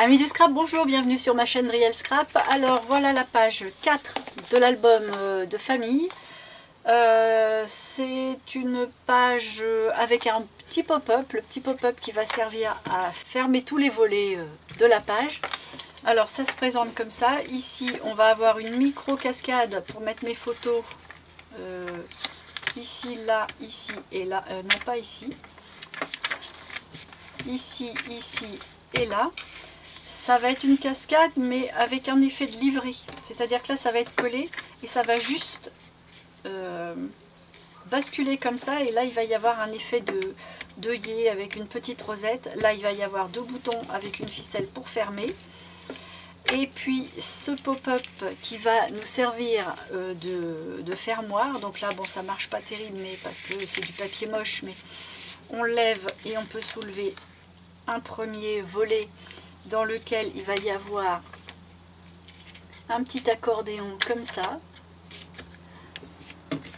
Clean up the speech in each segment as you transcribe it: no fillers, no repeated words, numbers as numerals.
Amis du scrap, bonjour, bienvenue sur ma chaîne Riel Scrap. Alors voilà la page 4 de l'album de famille. C'est une page avec un petit pop-up, le petit pop-up qui va servir à fermer tous les volets de la page. Alors ça se présente comme ça. Ici on va avoir une micro cascade pour mettre mes photos ici, là, ici et là. Non, pas ici. Ici, ici et là. Ça va être une cascade mais avec un effet de livré. C'est-à-dire que là ça va être collé et ça va juste basculer comme ça. Et là il va y avoir un effet d'œillet avec une petite rosette. Là il va y avoir deux boutons avec une ficelle pour fermer. Et puis ce pop-up qui va nous servir de fermoir. Donc là bon, ça marche pas terrible mais parce que c'est du papier moche, mais on lève et on peut soulever un premier volet dans lequel il va y avoir un petit accordéon comme ça.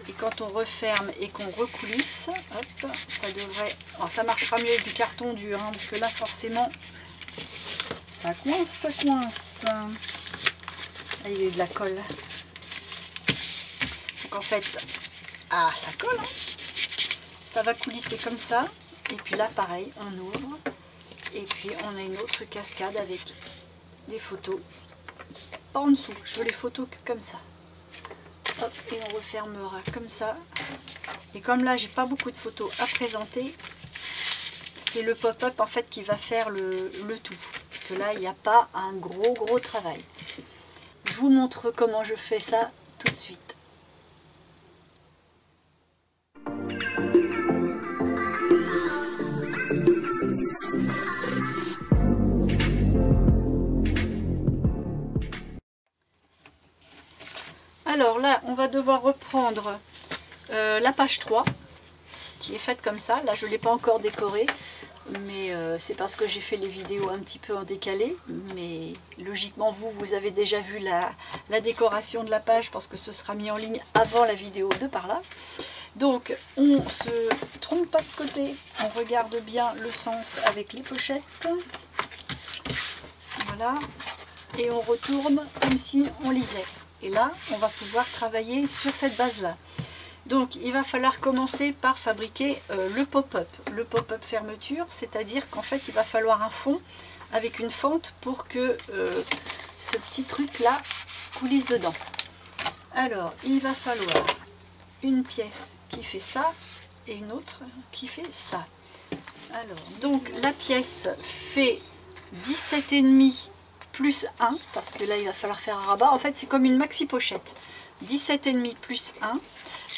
Et quand on referme et qu'on recoulisse, hop, ça devrait... Alors ça marchera mieux avec du carton dur, hein, parce que là forcément ça coince, ça coince. Ah, il y a eu de la colle. Donc en fait, ah, ça colle, hein. Ça va coulisser comme ça. Et puis là pareil, on ouvre. Et puis on a une autre cascade avec des photos. Pas en dessous, je veux les photos que comme ça. Hop, et on refermera comme ça. Et comme là j'ai pas beaucoup de photos à présenter, c'est le pop-up en fait qui va faire le tout. Parce que là il n'y a pas un gros travail. Je vous montre comment je fais ça tout de suite. Alors là, on va devoir reprendre la page 3, qui est faite comme ça. Là, je ne l'ai pas encore décorée, mais c'est parce que j'ai fait les vidéos un petit peu en décalé. Mais logiquement, vous avez déjà vu la décoration de la page, parce que ce sera mis en ligne avant la vidéo de par là. Donc, on se trompe pas de côté, on regarde bien le sens avec les pochettes. Voilà, et on retourne comme si on lisait. Et là, on va pouvoir travailler sur cette base-là. Donc, il va falloir commencer par fabriquer le pop-up. Le pop-up fermeture, c'est-à-dire qu'en fait, il va falloir un fond avec une fente pour que ce petit truc-là coulisse dedans. Alors, il va falloir une pièce qui fait ça et une autre qui fait ça. Alors, donc, la pièce fait 17,5 plus 1, parce que là il va falloir faire un rabat. En fait c'est comme une maxi pochette. 17,5 plus 1,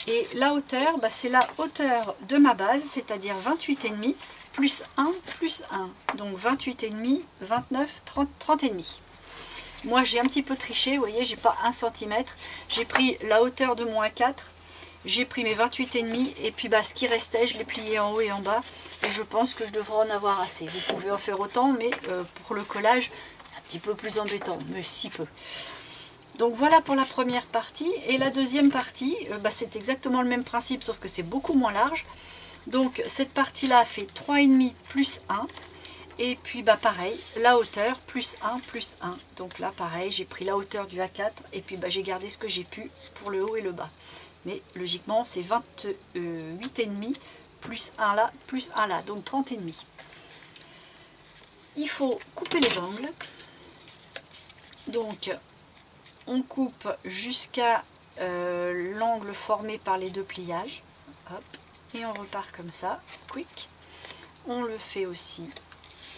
et la hauteur, bah, c'est la hauteur de ma base, c'est-à-dire 28,5 plus 1 plus 1, donc 28,5, 29, 30, 30,5. Moi j'ai un petit peu triché, vous voyez, j'ai pas 1 cm, j'ai pris la hauteur de mon A4, j'ai pris mes 28,5 et puis bah, ce qui restait je l'ai plié en haut et en bas, et je pense que je devrais en avoir assez. Vous pouvez en faire autant, mais pour le collage petit peu plus embêtant, mais si peu. Donc voilà pour la première partie. Et la deuxième partie, bah, c'est exactement le même principe, sauf que c'est beaucoup moins large. Donc cette partie là fait 3,5 plus 1, et puis bah pareil, la hauteur plus 1 plus 1. Donc là pareil, j'ai pris la hauteur du A4 et puis bah, j'ai gardé ce que j'ai pu pour le haut et le bas. Mais logiquement c'est 28,5 plus 1 là plus 1 là, donc 30,5. Il faut couper les angles. Donc on coupe jusqu'à l'angle formé par les deux pliages. Hop, et on repart comme ça, quick. On le fait aussi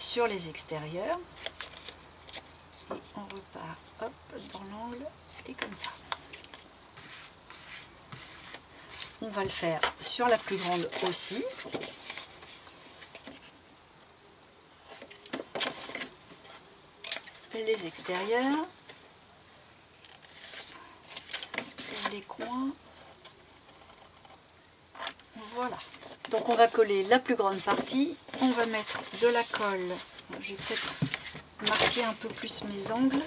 sur les extérieurs. Et on repart, hop, dans l'angle et comme ça. On va le faire sur la plus grande aussi. Les extérieurs, les coins, voilà. Donc on va coller la plus grande partie, on va mettre de la colle, je vais peut-être marquer un peu plus mes angles.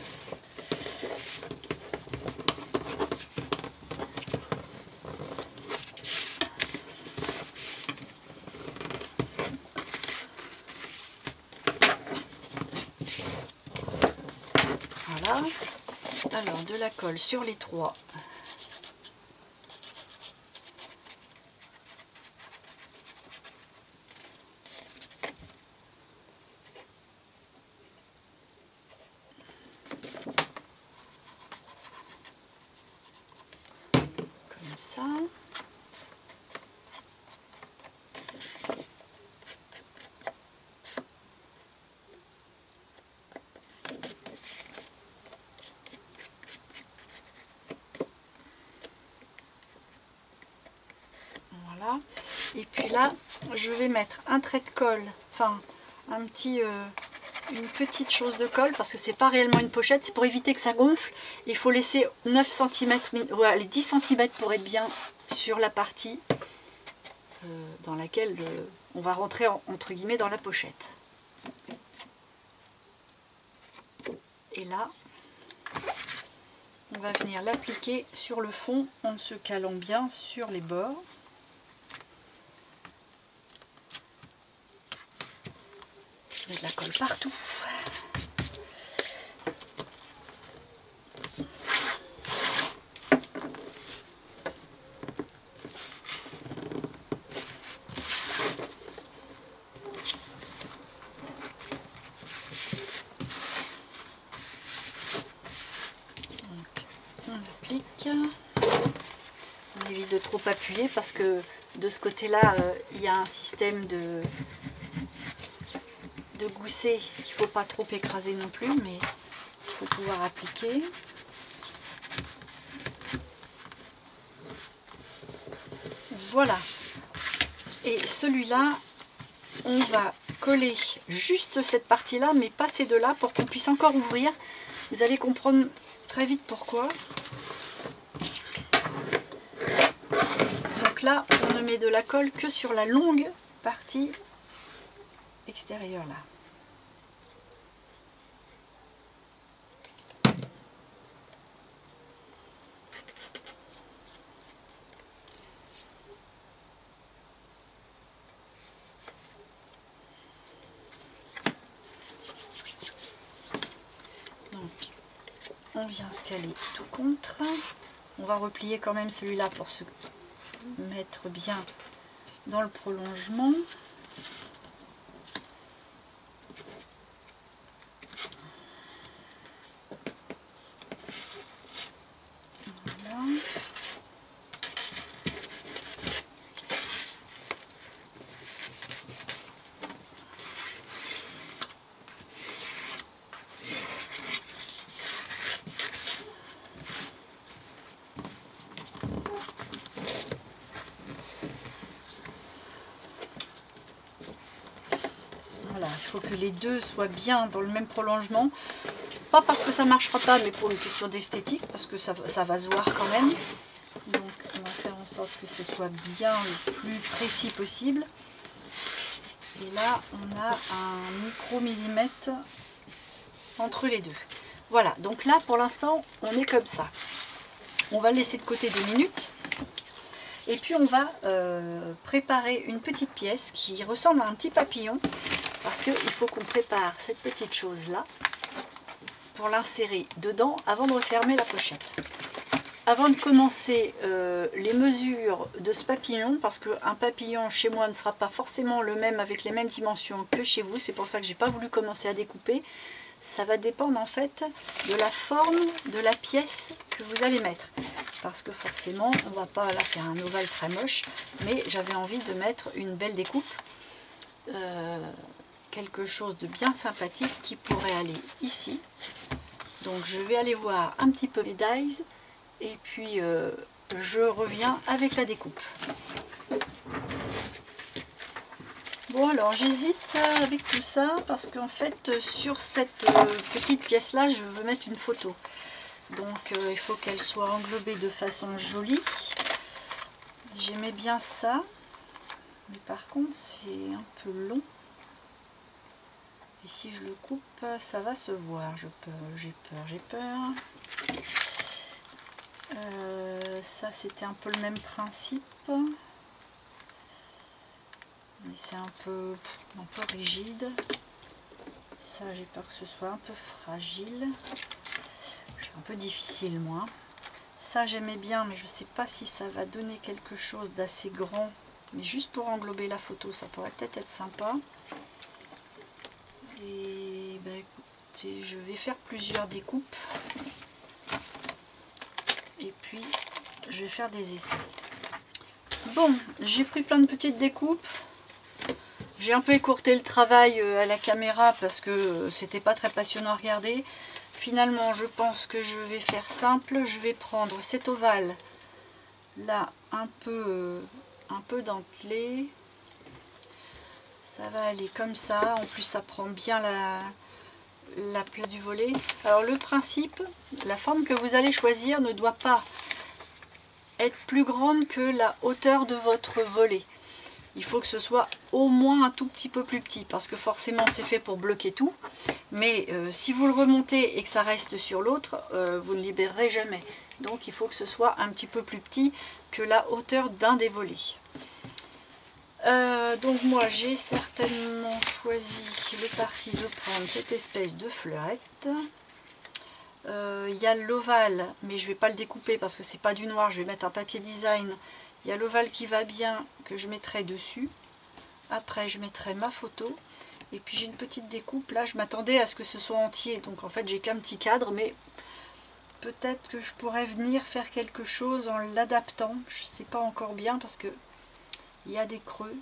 Voilà. Alors, de la colle sur les trois. Comme ça. Voilà. Et puis là, je vais mettre un trait de colle, enfin un petit, une petite chose de colle, parce que c'est pas réellement une pochette, c'est pour éviter que ça gonfle. Il faut laisser 9 cm, les 10 cm pour être bien sur la partie dans laquelle on va rentrer entre guillemets dans la pochette. Et là, on va venir l'appliquer sur le fond en se calant bien sur les bords. Je mets de la colle partout. On évite de trop appuyer parce que de ce côté-là, il y a un système de gousset qu'il ne faut pas trop écraser non plus, mais il faut pouvoir appliquer. Voilà. Et celui-là, on va coller juste cette partie-là, mais pas ces deux-là, pour qu'on puisse encore ouvrir. Vous allez comprendre très vite pourquoi. Donc là, on ne met de la colle que sur la longue partie extérieure là. Donc, on vient se caler tout contre. On va replier quand même celui-là pour se mettre bien dans le prolongement. Voilà. Voilà, il faut que les deux soient bien dans le même prolongement. Pas parce que ça ne marchera pas, mais pour une question d'esthétique, parce que ça va se voir quand même. Donc on va faire en sorte que ce soit bien le plus précis possible. Et là, on a un micro-millimètre entre les deux. Voilà, donc là, pour l'instant, on est comme ça. On va le laisser de côté 2 minutes. Et puis, on va préparer une petite pièce qui ressemble à un petit papillon. Parce qu'il faut qu'on prépare cette petite chose-là pour l'insérer dedans avant de refermer la pochette. Avant de commencer les mesures de ce papillon, parce qu'un papillon chez moi ne sera pas forcément le même avec les mêmes dimensions que chez vous, c'est pour ça que j'ai pas voulu commencer à découper. Ça va dépendre en fait de la forme de la pièce que vous allez mettre. Parce que forcément, on va pas, là c'est un ovale très moche, mais j'avais envie de mettre une belle découpe. Quelque chose de bien sympathique qui pourrait aller ici. Donc je vais aller voir un petit peu les dies et puis je reviens avec la découpe. Bon, alors j'hésite avec tout ça parce qu'en fait sur cette petite pièce là je veux mettre une photo, donc il faut qu'elle soit englobée de façon jolie. J'aimais bien ça, mais par contre c'est un peu long. Et si je le coupe, ça va se voir. J'ai peur. Ça, c'était un peu le même principe. Mais c'est un peu rigide. Ça, j'ai peur que ce soit un peu fragile. C'est un peu difficile moi. Ça j'aimais bien, mais je ne sais pas si ça va donner quelque chose d'assez grand. Mais juste pour englober la photo, ça pourrait peut-être être sympa. Et ben écoutez, je vais faire plusieurs découpes. Et puis je vais faire des essais. Bon, j'ai pris plein de petites découpes. J'ai un peu écourté le travail à la caméra parce que c'était pas très passionnant à regarder. Finalement, je pense que je vais faire simple. Je vais prendre cet ovale là, un peu dentelé. Ça va aller comme ça. En plus, ça prend bien la place du volet. Alors le principe, la forme que vous allez choisir ne doit pas être plus grande que la hauteur de votre volet. Il faut que ce soit au moins un tout petit peu plus petit, parce que forcément c'est fait pour bloquer tout. Mais si vous le remontez et que ça reste sur l'autre, vous ne libérerez jamais. Donc il faut que ce soit un petit peu plus petit que la hauteur d'un des volets. Donc moi j'ai certainement choisi le parti de prendre cette espèce de fleurette. Il y a l'ovale, mais je ne vais pas le découper parce que c'est pas du noir, je vais mettre un papier design. Il y a l'ovale qui va bien, que je mettrai dessus. Après je mettrai ma photo. Et puis j'ai une petite découpe, là je m'attendais à ce que ce soit entier. Donc en fait j'ai qu'un petit cadre, mais peut-être que je pourrais venir faire quelque chose en l'adaptant. Je ne sais pas encore bien parce que il y a des creux.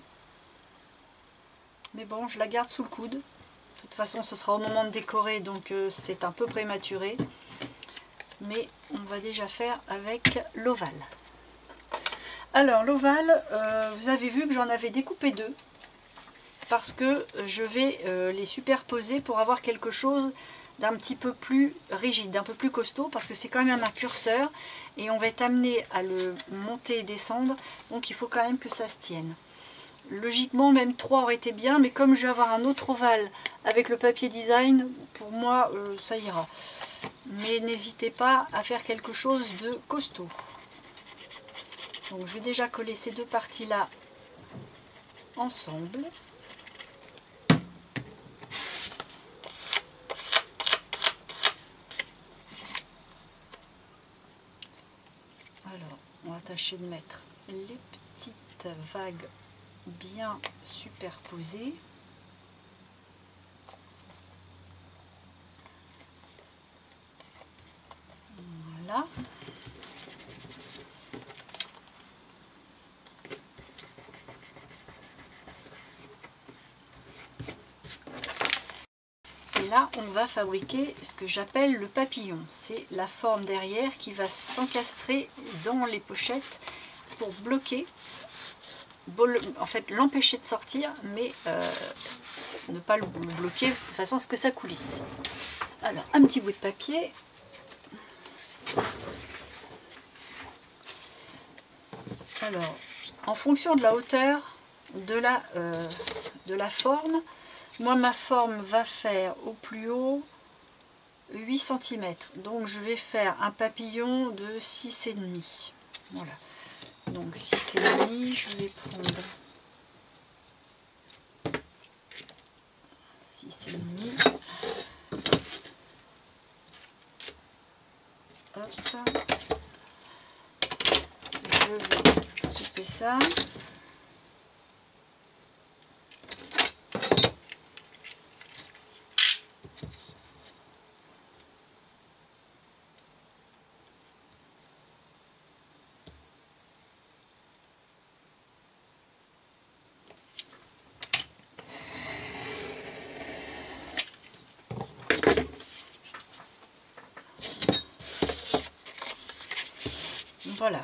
Mais bon, je la garde sous le coude. De toute façon ce sera au moment de décorer, donc c'est un peu prématuré. Mais on va déjà faire avec l'ovale. Alors l'ovale, vous avez vu que j'en avais découpé deux. Parce que je vais les superposer pour avoir quelque chose d'un petit peu plus rigide, d'un peu plus costaud. Parce que c'est quand même un curseur. Et on va être amené à le monter et descendre. Donc il faut quand même que ça se tienne. Logiquement, même 3 aurait été bien, mais comme je vais avoir un autre ovale avec le papier design, pour moi, ça ira. Mais n'hésitez pas à faire quelque chose de costaud. Donc je vais déjà coller ces deux parties-là ensemble. Alors, on va tâcher de mettre les petites vagues bien superposées. Voilà. Et là, on va fabriquer ce que j'appelle le papillon. C'est la forme derrière qui va s'encastrer dans les pochettes pour bloquer, en fait l'empêcher de sortir, mais ne pas le bloquer de façon à ce que ça coulisse. Alors, un petit bout de papier. Alors, en fonction de la hauteur de la forme, moi ma forme va faire au plus haut 8 cm. Donc je vais faire un papillon de 6,5. Voilà. Donc 6,5, je vais prendre 6,5. Hop. Je vais couper ça. Voilà,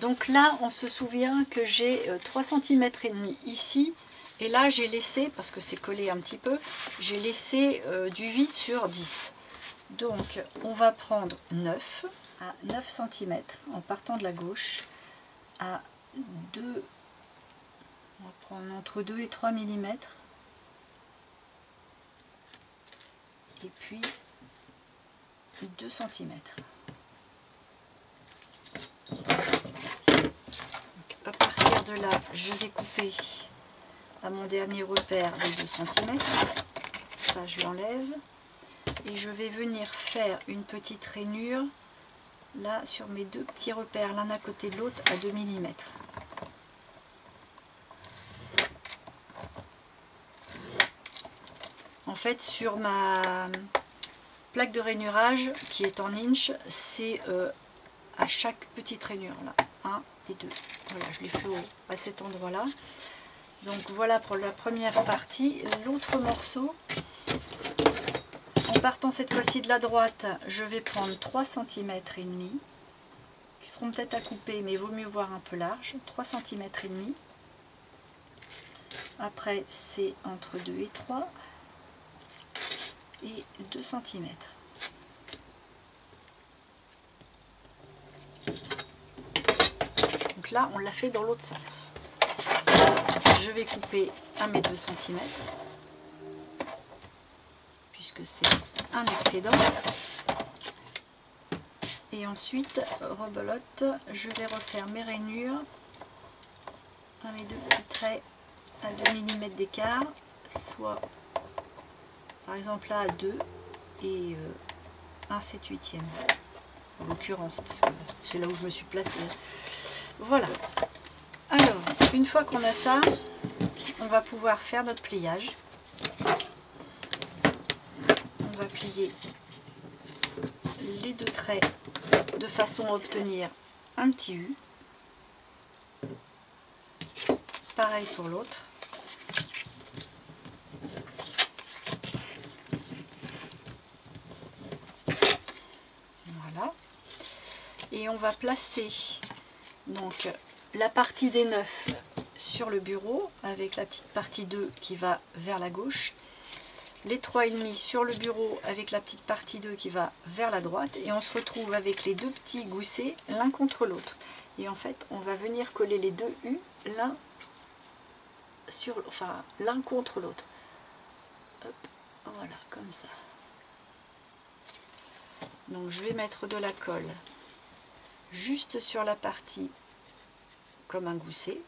donc là on se souvient que j'ai 3 cm et demi ici, et là j'ai laissé, parce que c'est collé un petit peu, j'ai laissé du vide sur 10. Donc on va prendre 9 à 9 cm en partant de la gauche, à 2, on va prendre entre 2 et 3 mm, et puis 2 cm. À partir de là, je vais couper à mon dernier repère de 2 cm. Ça, je l'enlève. et je vais venir faire une petite rainure là sur mes deux petits repères l'un à côté de l'autre à 2 mm. En fait, sur ma plaque de rainurage qui est en inch, c'est à chaque petite rainure là, 1 et 2. Voilà, je les fais à cet endroit là. Donc voilà pour la première partie. L'autre morceau, en partant cette fois-ci de la droite, je vais prendre 3 cm et demi, qui seront peut-être à couper, mais il vaut mieux voir un peu large, 3 cm et demi. Après c'est entre 2 et 3 et 2 cm. Donc là on l'a fait dans l'autre sens. Je vais couper à mes 2 cm puisque c'est un excédent. Et ensuite, rebelote, je vais refaire mes rainures à mes deux petits traits à 2 mm d'écart, soit par exemple là à 2 et 1 7/8, en l'occurrence, parce que c'est là où je me suis placée. Voilà. Alors, une fois qu'on a ça, on va pouvoir faire notre pliage. On va plier les deux traits de façon à obtenir un petit U. Pareil pour l'autre. Voilà. Et on va placer donc la partie des 9 sur le bureau avec la petite partie 2 qui va vers la gauche, les 3,5 sur le bureau avec la petite partie 2 qui va vers la droite, et on se retrouve avec les deux petits goussets l'un contre l'autre. Et en fait on va venir coller les deux U l'un contre l'autre. Voilà, comme ça. Donc je vais mettre de la colle juste sur la partie comme un gousset.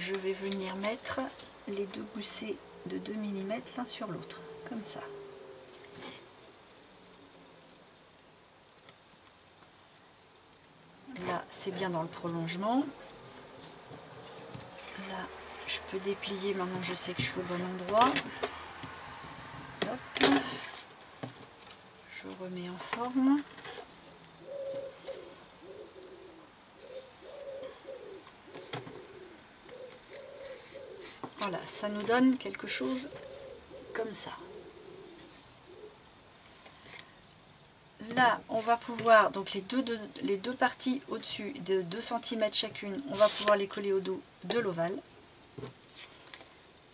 je vais venir mettre les deux goussets de 2 mm l'un sur l'autre, comme ça. Là, c'est bien dans le prolongement. Là, je peux déplier, maintenant je sais que je suis au bon endroit. Hop. Je remets en forme. Voilà, ça nous donne quelque chose comme ça. Là, on va pouvoir, donc les deux parties au-dessus de 2 cm chacune, on va pouvoir les coller au dos de l'ovale.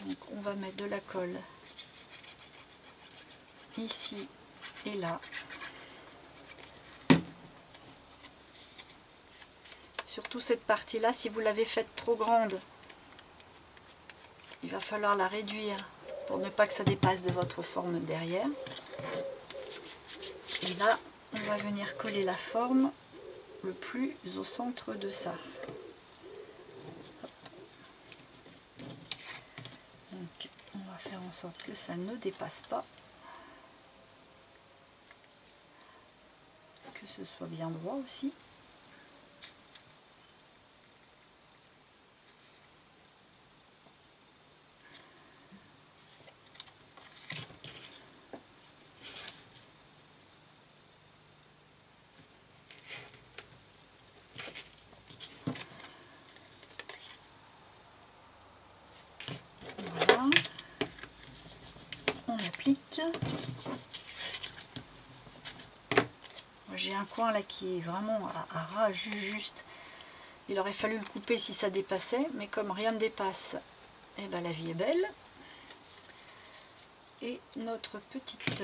Donc on va mettre de la colle ici et là. Surtout cette partie-là, si vous l'avez faite trop grande, il va falloir la réduire pour ne pas que ça dépasse de votre forme derrière. Et là, on va venir coller la forme le plus au centre de ça. Donc, on va faire en sorte que ça ne dépasse pas, que ce soit bien droit aussi. On applique. J'ai un coin là qui est vraiment à ras juste. Il aurait fallu le couper si ça dépassait, mais comme rien ne dépasse, eh ben la vie est belle. Et notre petite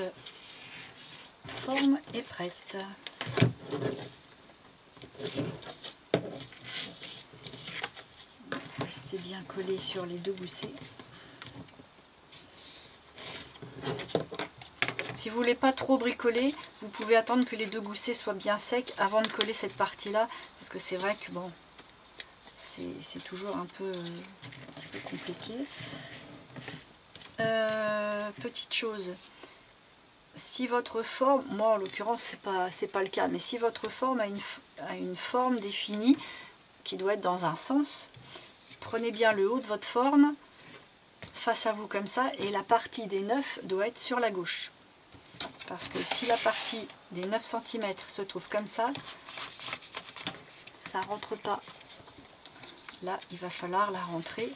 forme est prête. Restez bien collé sur les deux goussets. Si vous voulez pas trop bricoler, vous pouvez attendre que les deux goussets soient bien secs avant de coller cette partie-là, parce que c'est vrai que bon, c'est toujours un petit peu compliqué. Petite chose, si votre forme, moi en l'occurrence c'est pas le cas, mais si votre forme a une forme définie qui doit être dans un sens, prenez bien le haut de votre forme face à vous comme ça, et la partie des 9 doit être sur la gauche. Parce que si la partie des 9 cm se trouve comme ça rentre pas. Là, il va falloir la rentrer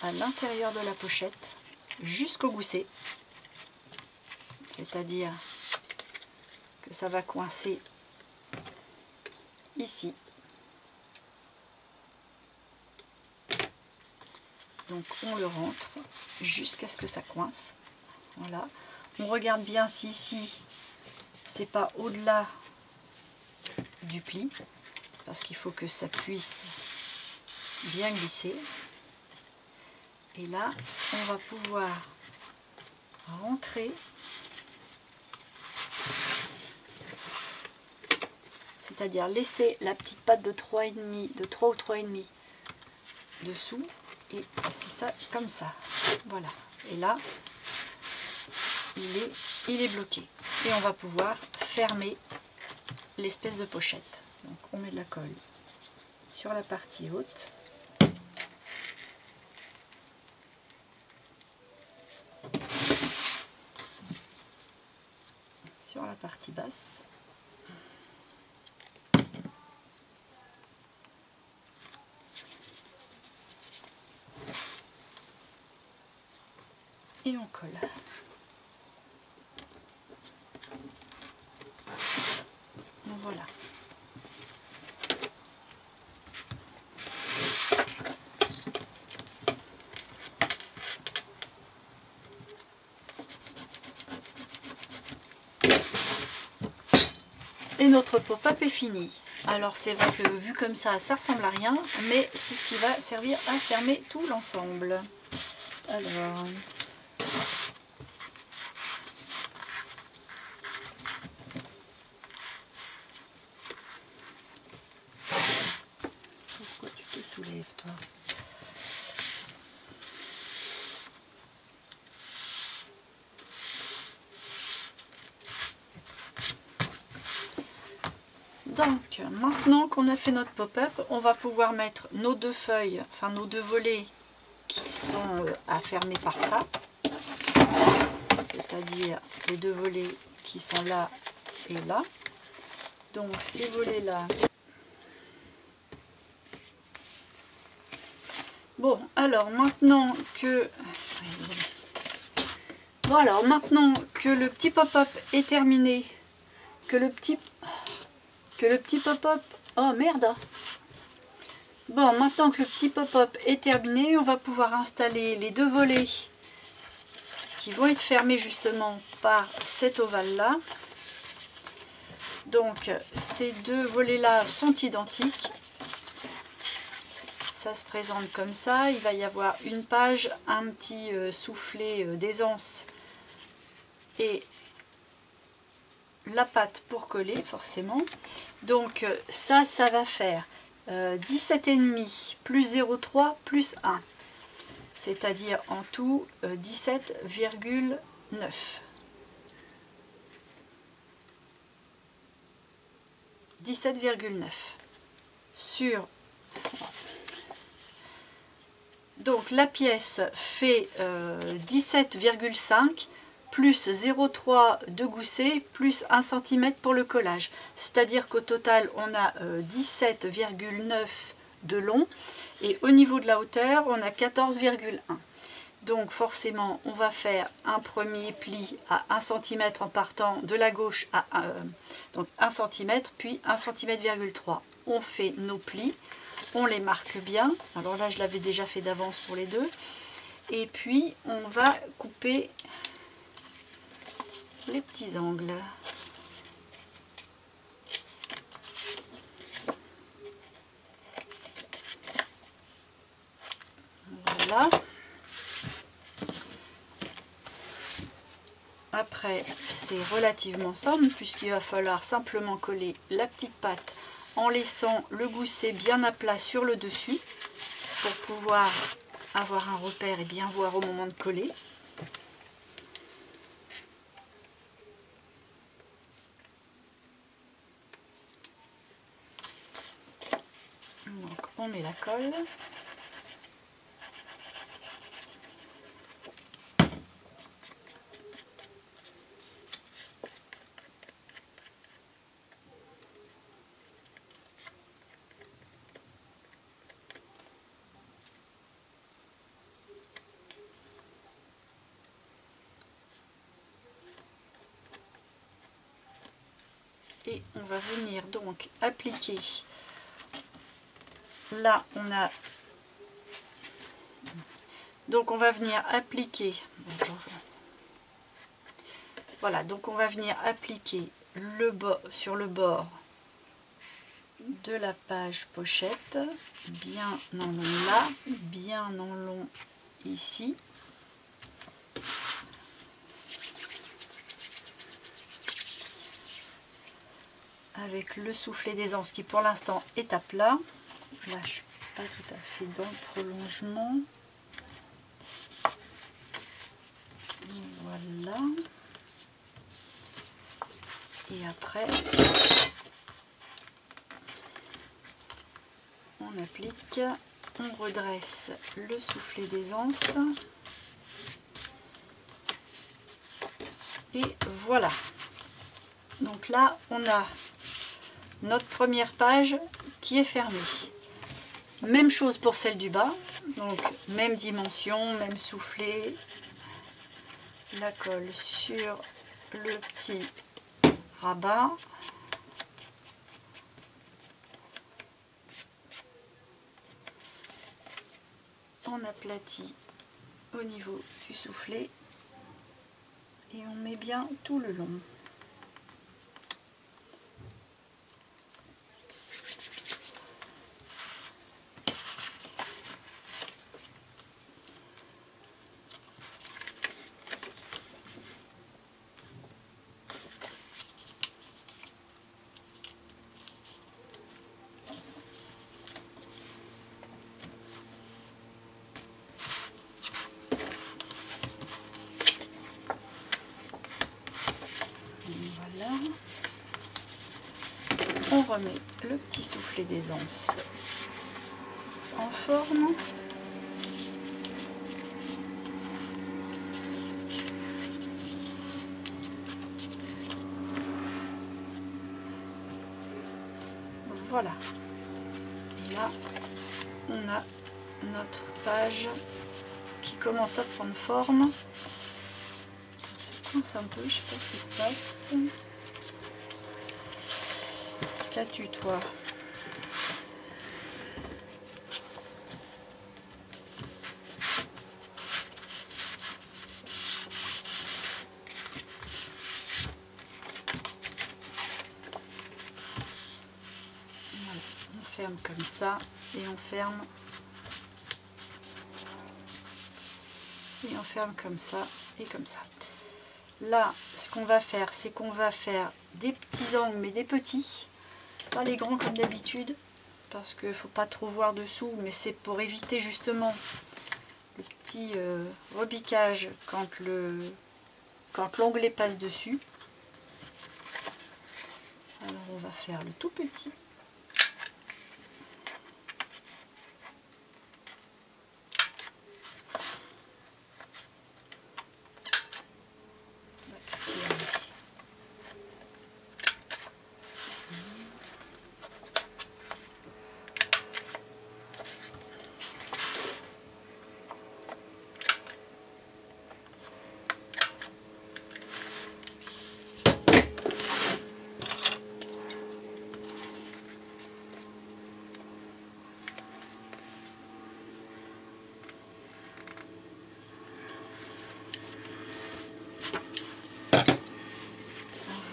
à l'intérieur de la pochette jusqu'au gousset. C'est-à-dire que ça va coincer ici. Donc on le rentre jusqu'à ce que ça coince. Voilà. On regarde bien si ici c'est pas au-delà du pli, parce qu'il faut que ça puisse bien glisser. Et là, on va pouvoir rentrer, c'est-à-dire laisser la petite patte de 3,5, de 3 ou 3,5 dessous, et c'est ça comme ça. Voilà. Et là, il est bloqué. Et on va pouvoir fermer l'espèce de pochette. Donc on met de la colle sur la partie haute. Sur la partie basse. Et on colle. Donc voilà. Et notre pop-up est fini. Alors c'est vrai que vu comme ça ressemble à rien, mais c'est ce qui va servir à fermer tout l'ensemble. Alors... pourquoi tu te soulèves, toi? Donc maintenant qu'on a fait notre pop-up, on va pouvoir mettre nos deux feuilles, enfin nos deux volets qui sont à fermer par ça, c'est-à-dire les deux volets qui sont là et là. Donc ces volets là. Bon, alors maintenant que le petit pop-up est terminé, que le petit pop-up, oh merde. Bon, maintenant que le petit pop-up est terminé, on va pouvoir installer les deux volets qui vont être fermés justement par cet ovale là. Donc ces deux volets là sont identiques. Ça se présente comme ça. Il va y avoir une page, un petit soufflet d'aisance et la pâte pour coller forcément. Donc ça va faire 17,5 plus 0,3 plus 1. C'est-à-dire en tout 17,9. Sur... Donc la pièce fait 17,5 plus 0,3 de gousset plus 1 cm pour le collage. C'est-à-dire qu'au total on a 17,9 de long et au niveau de la hauteur on a 14,1. Donc forcément on va faire un premier pli à 1 cm en partant de la gauche à donc 1 cm puis 1,3 cm. On fait nos plis. On les marque bien, alors là je l'avais déjà fait d'avance pour les deux, et puis on va couper les petits angles. Voilà. Après c'est relativement simple puisqu'il va falloir simplement coller la petite pâte en laissant le gousset bien à plat sur le dessus pour pouvoir avoir un repère et bien voir au moment de coller. Donc on met la colle. Et on va venir donc appliquer, là on a, donc on va venir appliquer, voilà, donc on va venir appliquer le bord, sur le bord de la page pochette, bien en long là, bien en long ici. Avec le soufflet d'aisance qui pour l'instant est à plat. Là je suis pas tout à fait dans le prolongement. Voilà. Et après on applique, on redresse le soufflet d'aisance. Et voilà. Donc là on a notre première page qui est fermée. Même chose pour celle du bas, donc même dimension, même soufflet, la colle sur le petit rabat. On aplatit au niveau du soufflet et on met bien tout le long. on remet le petit soufflet d'aisance en forme. Voilà. Et là, on a notre page qui commence à prendre forme. Ça coince un peu, je sais pas ce qui se passe. Qu'as-tu toi? Voilà, on ferme comme ça et on ferme. Et on ferme comme ça et comme ça. Là, ce qu'on va faire, c'est qu'on va faire des petits angles, mais des petits, pas les grands comme d'habitude, parce qu'il ne faut pas trop voir dessous, mais c'est pour éviter justement le petit repiquage quand l'onglet passe dessus. Alors on va faire le tout petit.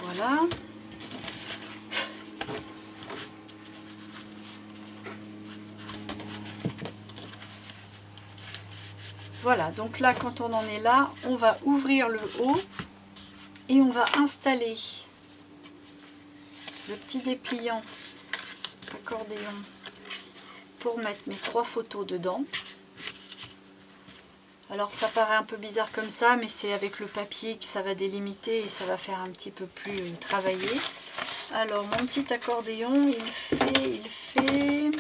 Voilà. Voilà, donc là, quand on en est là, on va ouvrir le haut et on va installer le petit dépliant accordéon pour mettre mes 3 photos dedans. Alors ça paraît un peu bizarre comme ça, mais c'est avec le papier que ça va délimiter et ça va faire un petit peu plus travaillé. Alors mon petit accordéon, il fait...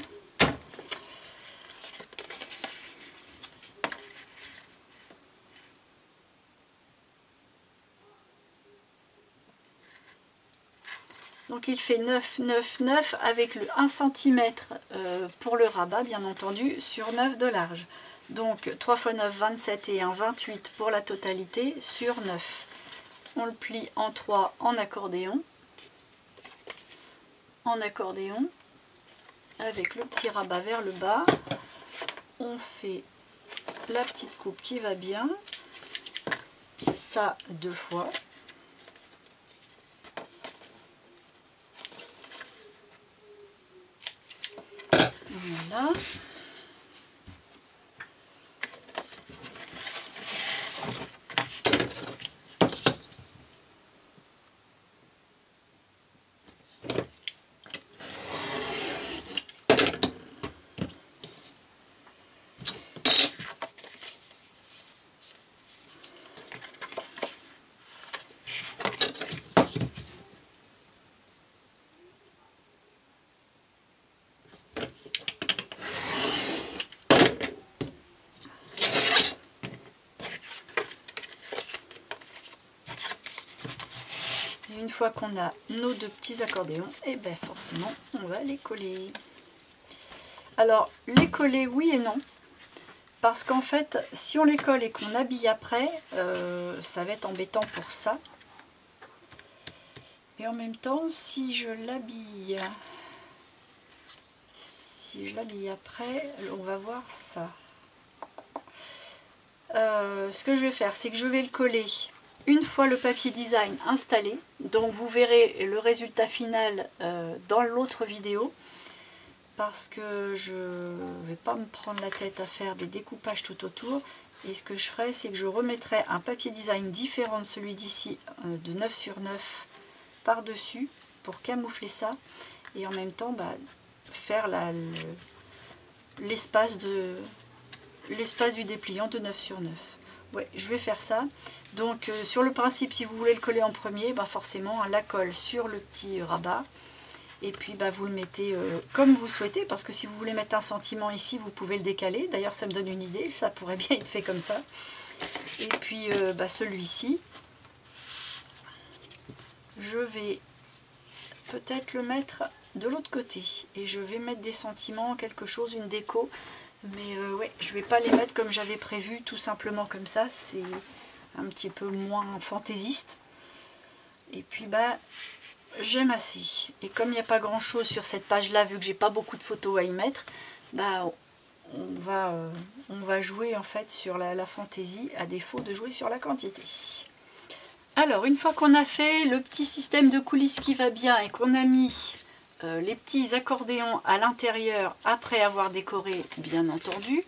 Donc il fait 9, 9, 9 avec le 1 cm pour le rabat, bien entendu, sur 9 de large. Donc 3 x 9, 27 et 1, 28 pour la totalité sur 9. On le plie en 3 en accordéon. En accordéon, avec le petit rabat vers le bas. On fait la petite coupe qui va bien. Ça 2 fois. Voilà. Une fois qu'on a nos 2 petits accordéons, et bien forcément on va les coller. Alors les coller oui et non, parce qu'en fait si on les colle et qu'on habille après, ça va être embêtant pour ça. Et en même temps si je l'habille après, on va voir ça. Ce que je vais faire, c'est que je vais le coller une fois le papier design installé, donc vous verrez le résultat final dans l'autre vidéo, parce que je ne vais pas me prendre la tête à faire des découpages tout autour. Et ce que je ferai, c'est que je remettrai un papier design différent de celui d'ici, de 9 sur 9 par dessus, pour camoufler ça, et en même temps faire l'espace du dépliant de 9 sur 9. Ouais, je vais faire ça. Donc sur le principe, si vous voulez le coller en premier, forcément la colle sur le petit rabat Et puis bah, vous le mettez comme vous souhaitez, parce que si vous voulez mettre un sentiment ici, vous pouvez le décaler. D'ailleurs, ça me donne une idée, ça pourrait bien être fait comme ça. Et puis bah, celui-ci, je vais peut-être le mettre de l'autre côté. Et je vais mettre des sentiments, quelque chose, une déco. Mais ouais, je vais pas les mettre comme j'avais prévu, tout simplement comme ça. C'est un petit peu moins fantaisiste. Et puis bah j'aime assez. Et comme il n'y a pas grand chose sur cette page là, vu que j'ai pas beaucoup de photos à y mettre, bah on va jouer en fait sur la fantaisie à défaut de jouer sur la quantité. Alors une fois qu'on a fait le petit système de coulisses qui va bien et qu'on a mis les petits accordéons à l'intérieur après avoir décoré bien entendu,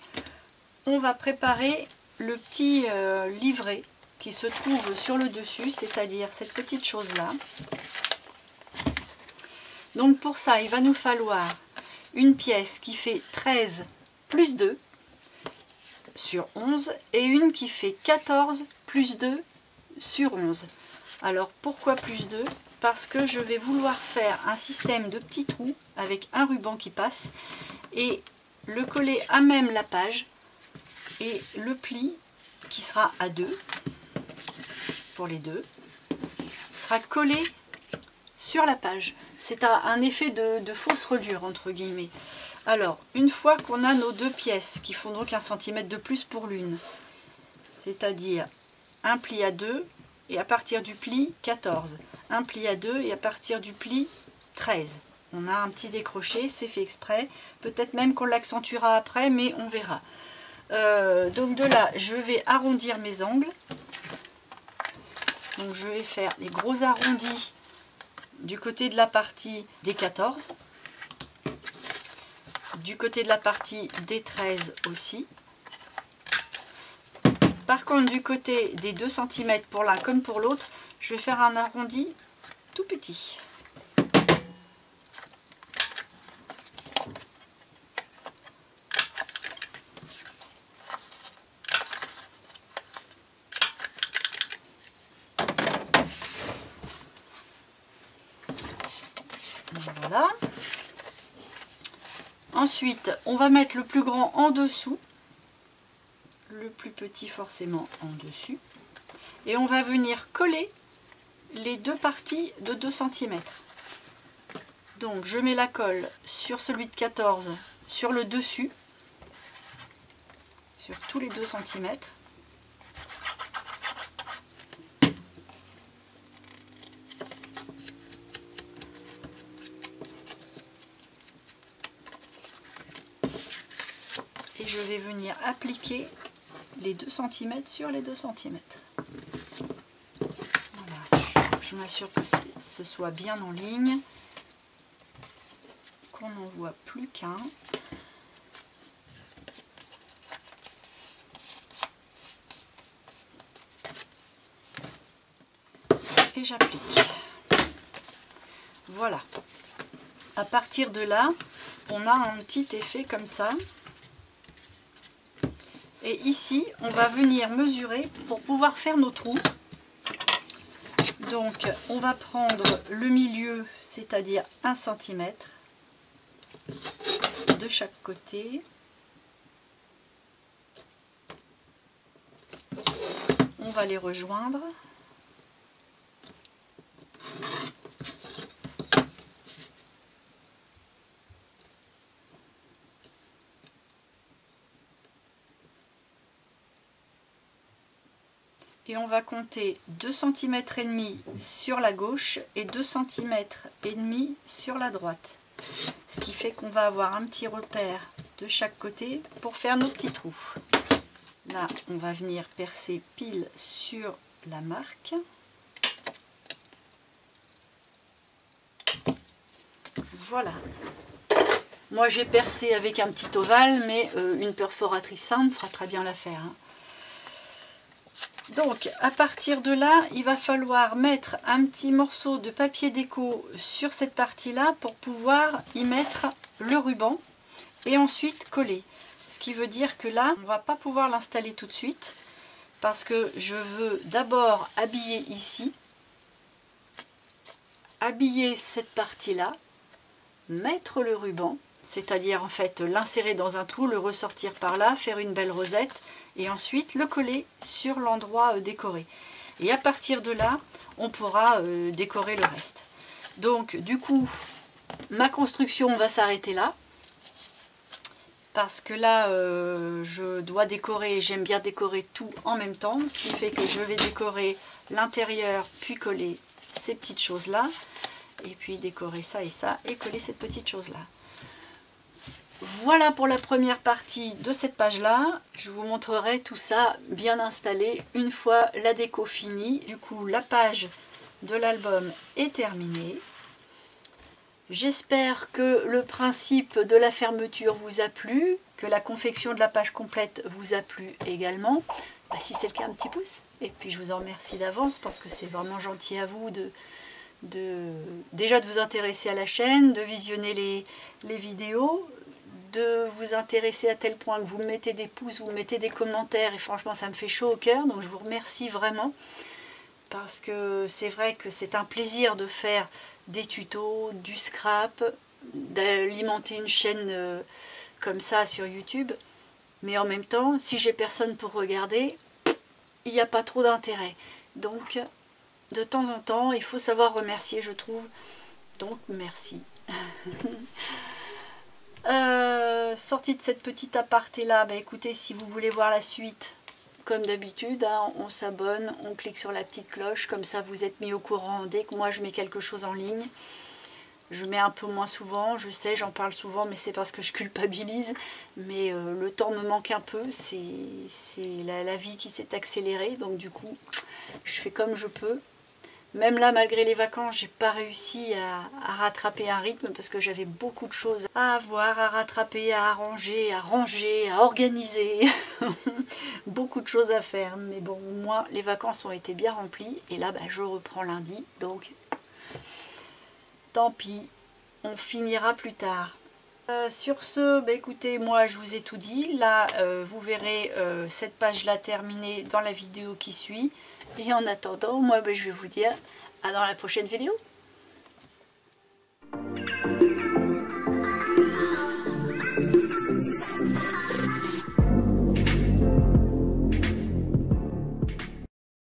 on va préparer le petit livret qui se trouve sur le dessus, c'est-à-dire cette petite chose là. Donc pour ça il va nous falloir une pièce qui fait 13 plus 2 sur 11 et une qui fait 14 plus 2 sur 11. Alors pourquoi plus 2? Parce que je vais vouloir faire un système de petits trous avec un ruban qui passe et le coller à même la page, et le pli qui sera à 2 pour les deux sera collé sur la page. C'est un effet de fausse reliure entre guillemets. Alors une fois qu'on a nos deux pièces qui font donc 1 cm de plus pour l'une, c'est-à-dire un pli à 2 et à partir du pli 14, un pli à 2 et à partir du pli 13. On a un petit décroché, c'est fait exprès, peut-être même qu'on l'accentuera après, mais on verra. Donc de là, je vais arrondir mes angles. Donc je vais faire les gros arrondis du côté de la partie des 14, du côté de la partie des 13 aussi. Par contre, du côté des 2 cm pour l'un comme pour l'autre, je vais faire un arrondi tout petit. Voilà. Ensuite, on va mettre le plus grand en dessous, le plus petit forcément en dessus, et on va venir coller les deux parties de 2 cm. Donc je mets la colle sur celui de 14 sur le dessus, sur tous les 2 cm. Et je vais venir appliquer les 2 cm sur les 2 cm. Voilà, je m'assure que ce soit bien en ligne, qu'on n'en voit plus qu'un. Et j'applique. Voilà. À partir de là, on a un petit effet comme ça. Et ici, on va venir mesurer pour pouvoir faire nos trous. Donc, on va prendre le milieu, c'est-à-dire 1 cm de chaque côté. On va les rejoindre. Et on va compter 2 cm et demi sur la gauche et 2 cm et demi sur la droite. Ce qui fait qu'on va avoir un petit repère de chaque côté pour faire nos petits trous. Là, on va venir percer pile sur la marque. Voilà. Moi j'ai percé avec un petit ovale, mais une perforatrice simple fera très bien l'affaire. Hein. Donc à partir de là, il va falloir mettre un petit morceau de papier déco sur cette partie-là pour pouvoir y mettre le ruban et ensuite coller. Ce qui veut dire que là, on ne va pas pouvoir l'installer tout de suite parce que je veux d'abord habiller ici, habiller cette partie-là mettre le ruban, c'est-à-dire en fait l'insérer dans un trou, le ressortir par là, faire une belle rosette et ensuite le coller sur l'endroit décoré. Et à partir de là, on pourra décorer le reste. Donc du coup, ma construction va s'arrêter là. Parce que là, je dois décorer, j'aime bien décorer tout en même temps. Ce qui fait que je vais décorer l'intérieur, puis coller ces petites choses-là. Et puis décorer ça et coller cette petite chose-là. Voilà pour la première partie de cette page-là. Je vous montrerai tout ça bien installé une fois la déco finie. Du coup, la page de l'album est terminée. J'espère que le principe de la fermeture vous a plu, que la confection de la page complète vous a plu également. Si c'est le cas, un petit pouce. Et puis je vous en remercie d'avance parce que c'est vraiment gentil à vous déjà de vous intéresser à la chaîne, de visionner les vidéos, de vous intéresser à tel point que vous me mettez des pouces, vous me mettez des commentaires et franchement ça me fait chaud au cœur, donc je vous remercie vraiment parce que c'est vrai que c'est un plaisir de faire des tutos, du scrap, d'alimenter une chaîne comme ça sur YouTube, mais en même temps si j'ai personne pour regarder, il n'y a pas trop d'intérêt, donc de temps en temps il faut savoir remercier, je trouve, donc merci. Sortie de cette petite aparté là, écoutez, si vous voulez voir la suite, comme d'habitude, hein, on s'abonne, on clique sur la petite cloche, comme ça vous êtes mis au courant dès que moi je mets quelque chose en ligne. Je mets un peu moins souvent, je sais, j'en parle souvent, mais c'est parce que je culpabilise, mais le temps me manque un peu, c'est la vie qui s'est accélérée, donc du coup, je fais comme je peux. Même là, malgré les vacances, j'ai pas réussi à rattraper un rythme parce que j'avais beaucoup de choses à voir, à rattraper, à arranger, à ranger, à organiser. Beaucoup de choses à faire. Mais bon, moi, les vacances ont été bien remplies. Et là, je reprends lundi. Donc, tant pis. On finira plus tard. Sur ce, écoutez, moi, je vous ai tout dit. Là, vous verrez cette page-là terminée dans la vidéo qui suit. Et en attendant, moi, je vais vous dire à dans la prochaine vidéo.